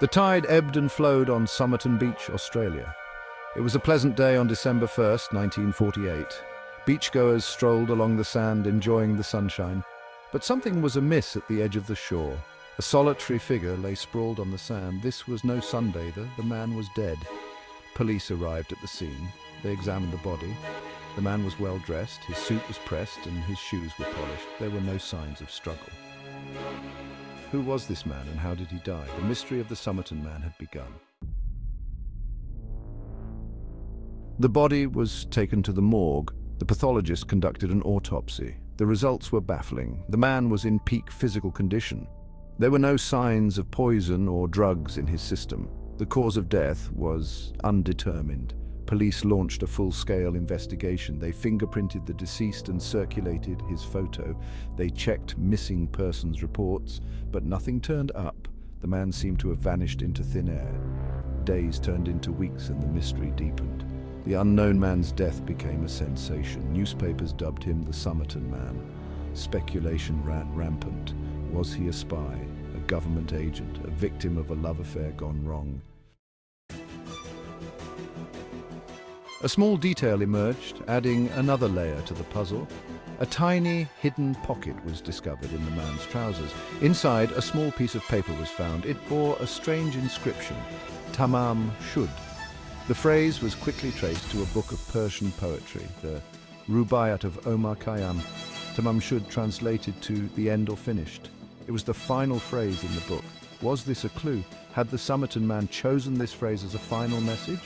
The tide ebbed and flowed on Somerton Beach, Australia. It was a pleasant day on December 1st, 1948. Beachgoers strolled along the sand, enjoying the sunshine. But something was amiss at the edge of the shore. A solitary figure lay sprawled on the sand. This was no sunbather. The man was dead. Police arrived at the scene. They examined the body. The man was well dressed, his suit was pressed, and his shoes were polished. There were no signs of struggle. Who was this man and how did he die? The mystery of the Somerton man had begun. The body was taken to the morgue. The pathologist conducted an autopsy. The results were baffling. The man was in peak physical condition. There were no signs of poison or drugs in his system. The cause of death was undetermined. Police launched a full-scale investigation. They fingerprinted the deceased and circulated his photo. They checked missing persons reports, but nothing turned up. The man seemed to have vanished into thin air. Days turned into weeks and the mystery deepened. The unknown man's death became a sensation. Newspapers dubbed him the Somerton Man. Speculation ran rampant. Was he a spy, a government agent, a victim of a love affair gone wrong? A small detail emerged, adding another layer to the puzzle. A tiny, hidden pocket was discovered in the man's trousers. Inside, a small piece of paper was found. It bore a strange inscription, Tamam Shud. The phrase was quickly traced to a book of Persian poetry, the Rubaiyat of Omar Khayyam. Tamam Shud translated to the end or finished. It was the final phrase in the book. Was this a clue? Had the Somerton man chosen this phrase as a final message?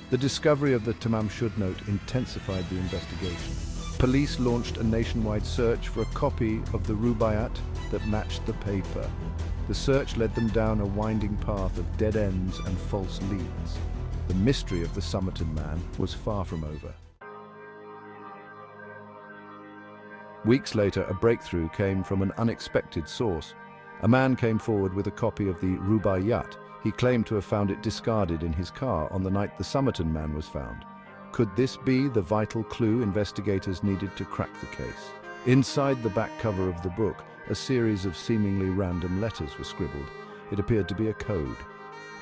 The discovery of the Tamam Shud note intensified the investigation. Police launched a nationwide search for a copy of the Rubaiyat that matched the paper. The search led them down a winding path of dead ends and false leads. The mystery of the Somerton man was far from over. Weeks later, a breakthrough came from an unexpected source. A man came forward with a copy of the Rubaiyat. He claimed to have found it discarded in his car on the night the Somerton man was found. Could this be the vital clue investigators needed to crack the case? Inside the back cover of the book, a series of seemingly random letters were scribbled. It appeared to be a code.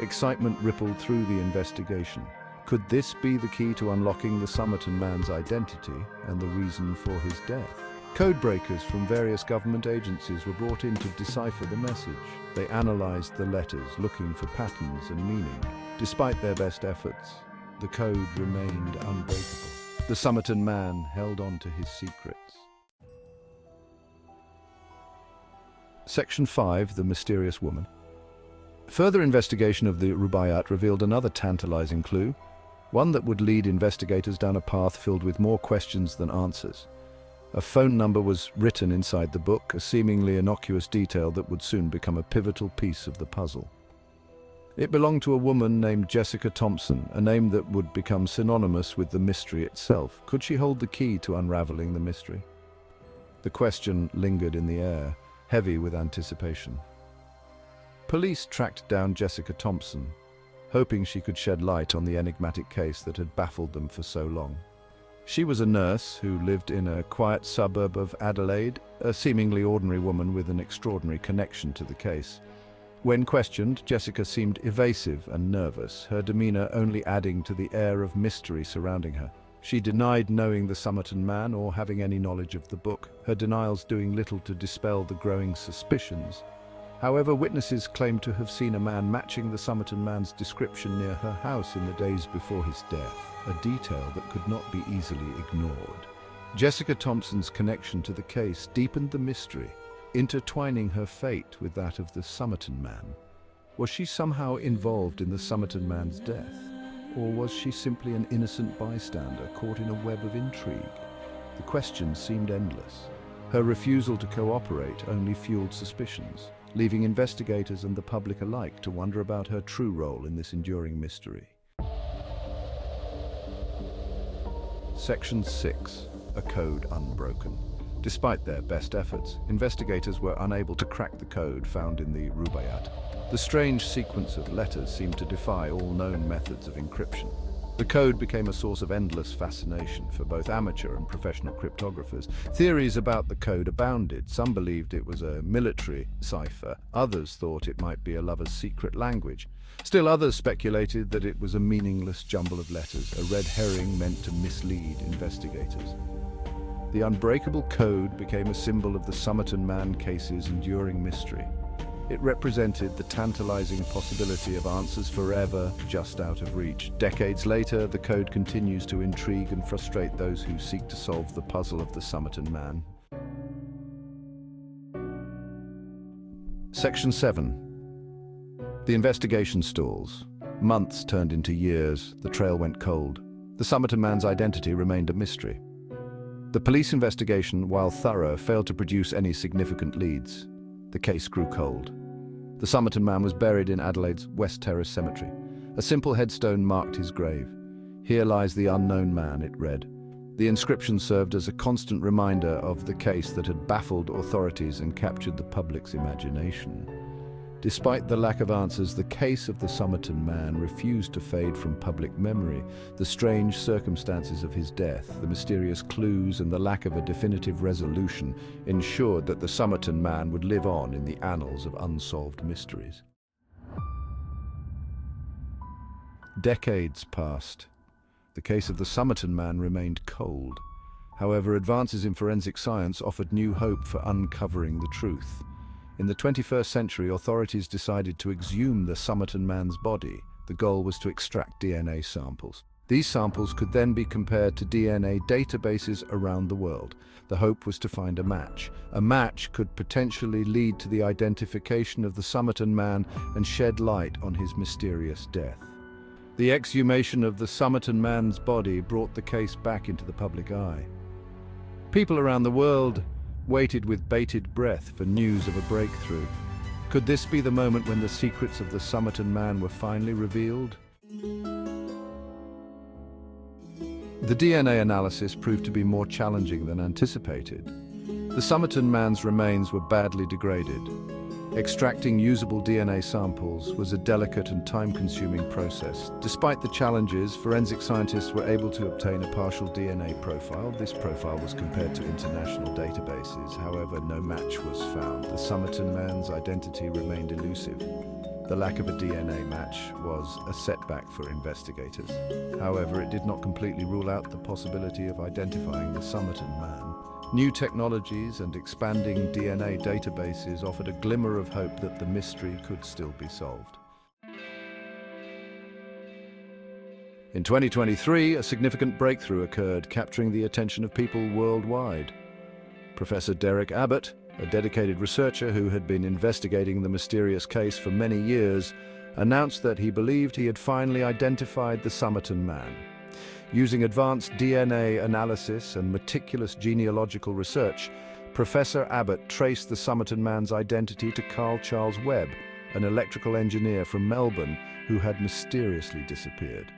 Excitement rippled through the investigation. Could this be the key to unlocking the Somerton man's identity and the reason for his death? Code breakers from various government agencies were brought in to decipher the message. They analyzed the letters, looking for patterns and meaning. Despite their best efforts, the code remained unbreakable. The Somerton man held on to his secrets. Section 5, The Mysterious Woman. Further investigation of the Rubaiyat revealed another tantalizing clue, one that would lead investigators down a path filled with more questions than answers. A phone number was written inside the book, a seemingly innocuous detail that would soon become a pivotal piece of the puzzle. It belonged to a woman named Jessica Thompson, a name that would become synonymous with the mystery itself. Could she hold the key to unraveling the mystery? The question lingered in the air, heavy with anticipation. Police tracked down Jessica Thompson, hoping she could shed light on the enigmatic case that had baffled them for so long. She was a nurse who lived in a quiet suburb of Adelaide, a seemingly ordinary woman with an extraordinary connection to the case. When questioned, Jessica seemed evasive and nervous, her demeanor only adding to the air of mystery surrounding her. She denied knowing the Somerton man or having any knowledge of the book, her denials doing little to dispel the growing suspicions. However, witnesses claimed to have seen a man matching the Somerton man's description near her house in the days before his death, a detail that could not be easily ignored. Jessica Thompson's connection to the case deepened the mystery, intertwining her fate with that of the Somerton man. Was she somehow involved in the Somerton man's death? Or was she simply an innocent bystander caught in a web of intrigue? The questions seemed endless. Her refusal to cooperate only fueled suspicions, leaving investigators and the public alike to wonder about her true role in this enduring mystery. Section 6. A code unbroken. Despite their best efforts, investigators were unable to crack the code found in the Rubaiyat. The strange sequence of letters seemed to defy all known methods of encryption. The code became a source of endless fascination for both amateur and professional cryptographers. Theories about the code abounded. Some believed it was a military cipher. Others thought it might be a lover's secret language. Still others speculated that it was a meaningless jumble of letters, a red herring meant to mislead investigators. The unbreakable code became a symbol of the Somerton Man case's enduring mystery. It represented the tantalizing possibility of answers forever just out of reach. Decades later, the code continues to intrigue and frustrate those who seek to solve the puzzle of the Somerton Man. Section 7. The investigation stalls. Months turned into years. The trail went cold. The Somerton Man's identity remained a mystery. The police investigation, while thorough, failed to produce any significant leads. The case grew cold. The Somerton Man was buried in Adelaide's West Terrace Cemetery. A simple headstone marked his grave. "Here lies the unknown man," it read. The inscription served as a constant reminder of the case that had baffled authorities and captured the public's imagination. Despite the lack of answers, the case of the Somerton Man refused to fade from public memory. The strange circumstances of his death, the mysterious clues, and the lack of a definitive resolution ensured that the Somerton Man would live on in the annals of unsolved mysteries. Decades passed. The case of the Somerton Man remained cold. However, advances in forensic science offered new hope for uncovering the truth. In the 21st century, authorities decided to exhume the Somerton Man's body. The goal was to extract DNA samples. These samples could then be compared to DNA databases around the world. The hope was to find a match. A match could potentially lead to the identification of the Somerton Man and shed light on his mysterious death. The exhumation of the Somerton Man's body brought the case back into the public eye. People around the world waited with bated breath for news of a breakthrough. Could this be the moment when the secrets of the Somerton Man were finally revealed? The DNA analysis proved to be more challenging than anticipated. The Somerton Man's remains were badly degraded. Extracting usable DNA samples was a delicate and time-consuming process. Despite the challenges, forensic scientists were able to obtain a partial DNA profile. This profile was compared to international databases. However, no match was found. The Somerton Man's identity remained elusive. The lack of a DNA match was a setback for investigators. However, it did not completely rule out the possibility of identifying the Somerton Man. New technologies and expanding DNA databases offered a glimmer of hope that the mystery could still be solved. In 2023, a significant breakthrough occurred, capturing the attention of people worldwide. Professor Derek Abbott, a dedicated researcher who had been investigating the mysterious case for many years, announced that he believed he had finally identified the Somerton Man. Using advanced DNA analysis and meticulous genealogical research, Professor Abbott traced the Somerton Man's identity to Carl Charles Webb, an electrical engineer from Melbourne who had mysteriously disappeared.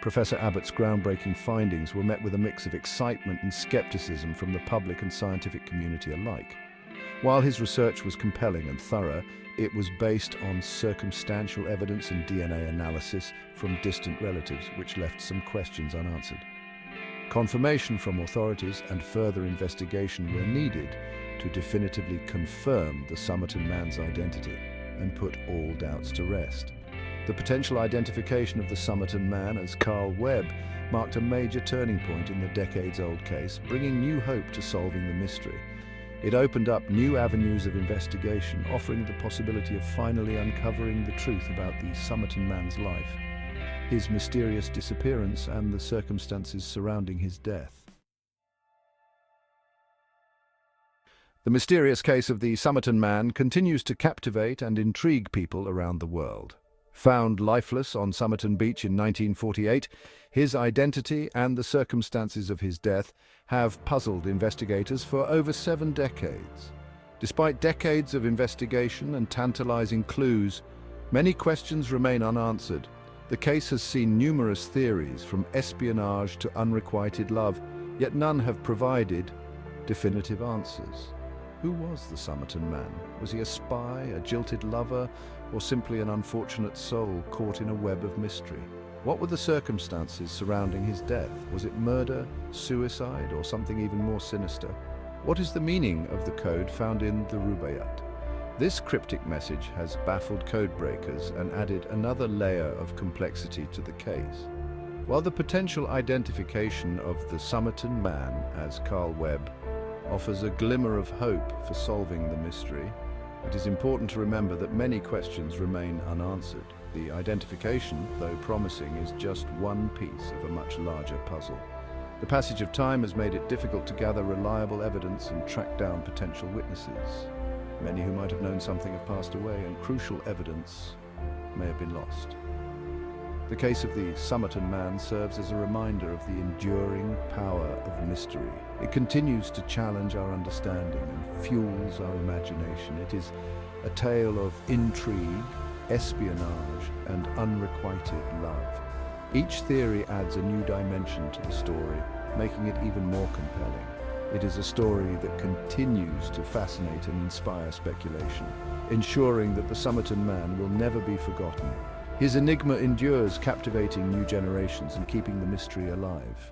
Professor Abbott's groundbreaking findings were met with a mix of excitement and skepticism from the public and scientific community alike. While his research was compelling and thorough, it was based on circumstantial evidence and DNA analysis from distant relatives, which left some questions unanswered. Confirmation from authorities and further investigation were needed to definitively confirm the Somerton Man's identity and put all doubts to rest. The potential identification of the Somerton Man as Carl Webb marked a major turning point in the decades-old case, bringing new hope to solving the mystery. It opened up new avenues of investigation, offering the possibility of finally uncovering the truth about the Somerton Man's life, his mysterious disappearance, and the circumstances surrounding his death. The mysterious case of the Somerton Man continues to captivate and intrigue people around the world. Found lifeless on Somerton Beach in 1948, his identity and the circumstances of his death have puzzled investigators for over 7 decades. Despite decades of investigation and tantalizing clues, many questions remain unanswered. The case has seen numerous theories, from espionage to unrequited love, yet none have provided definitive answers. Who was the Somerton Man? Was he a spy, a jilted lover, or simply an unfortunate soul caught in a web of mystery? What were the circumstances surrounding his death? Was it murder, suicide, or something even more sinister? What is the meaning of the code found in the Rubaiyat? This cryptic message has baffled code breakers and added another layer of complexity to the case. While the potential identification of the Somerton man as Carl Webb offers a glimmer of hope for solving the mystery, it is important to remember that many questions remain unanswered. The identification, though promising, is just one piece of a much larger puzzle. The passage of time has made it difficult to gather reliable evidence and track down potential witnesses. Many who might have known something have passed away, and crucial evidence may have been lost. The case of the Somerton man serves as a reminder of the enduring power of mystery. It continues to challenge our understanding and fuels our imagination. It is a tale of intrigue, espionage, and unrequited love. Each theory adds a new dimension to the story, making it even more compelling. It is a story that continues to fascinate and inspire speculation, ensuring that the Somerton man will never be forgotten. His enigma endures, captivating new generations and keeping the mystery alive.